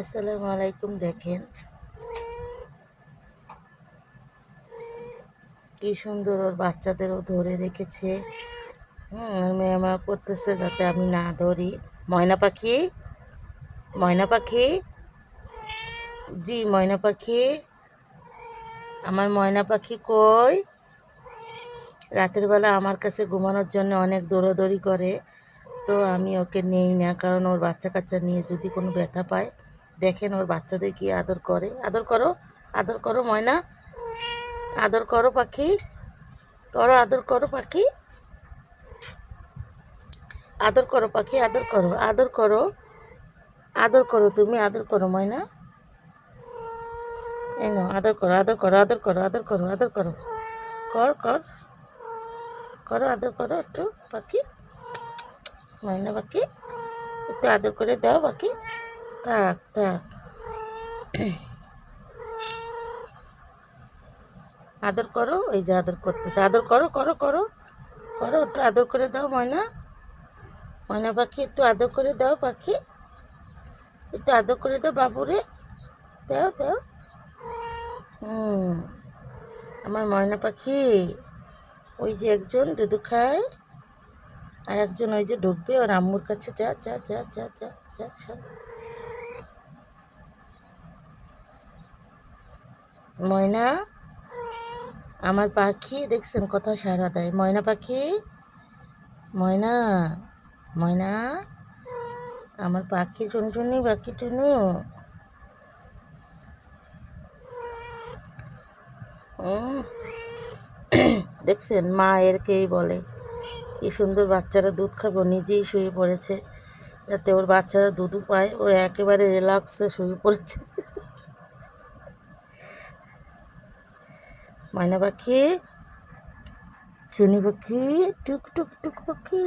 আসসালামু আলাইকুম। দেখেন কি সুন্দর ওর বাচ্চাদেরও ধরে রেখেছে। মেমা করতেছে যাতে আমি না ধরি। ময়না পাখি, ময়না পাখি, জি ময়না পাখি, আমার ময়না পাখি কই? রাতের বেলা আমার কাছে ঘুমানোর জন্য অনেক দৌড়াদৌড়ি করে, তো আমি ওকে নেই না, কারণ ওর বাচ্চা কাচ্চা নিয়ে যদি কোনো ব্যথা পায়। দেখেন ওর বাচ্চাদের কি আদর করে। আদর করো, আদর করো ময়না, আদর করো পাখি, করো আদর করো পাখি, আদর করো পাখি, আদর করো, আদর করো, আদর করো, তুমি আদর করো ময়না। এই নাও আদর করো, আদর করো, আদর করো, আদর করো, আদর করো, কর কর করো, আদর করো একটু পাখি, ময়না পাখি, একটু আদর করে দাও পাখি। থাক থাক, আদর করো, ওই যে আদর করতেছে, আদর করো করো করো করো, একটু আদর করে দাও ময়না, ময়না পাখি একটু আদর করে দাও পাখি, একটু আদর করে দাও বাবুরে, দাও দাও। আমার ময়না পাখি, ওই যে একজন দুধু খায়, আর একজন ওই যে ঢুকবে ওর আম্মুর কাছে। যা যা যা যা যা যা সব। ময়না, আমার পাখি দেখছেন কথা সাড়া দেয়। ময়না পাখি, ময়না, ময়না, আমার পাখি টুনটুনি, পাখি টুনু। দেখছেন মা এরকেই বলে। কি সুন্দর বাচ্চারা দুধ খাবো, নিজেই শুয়ে পড়েছে যাতে ওর বাচ্চারা দুধও পায়। ও একেবারে রিল্যাক্সে শুয়ে পড়েছে। ময়না পাখি, চুনি পাখি, টুক টুক টুক পাখি।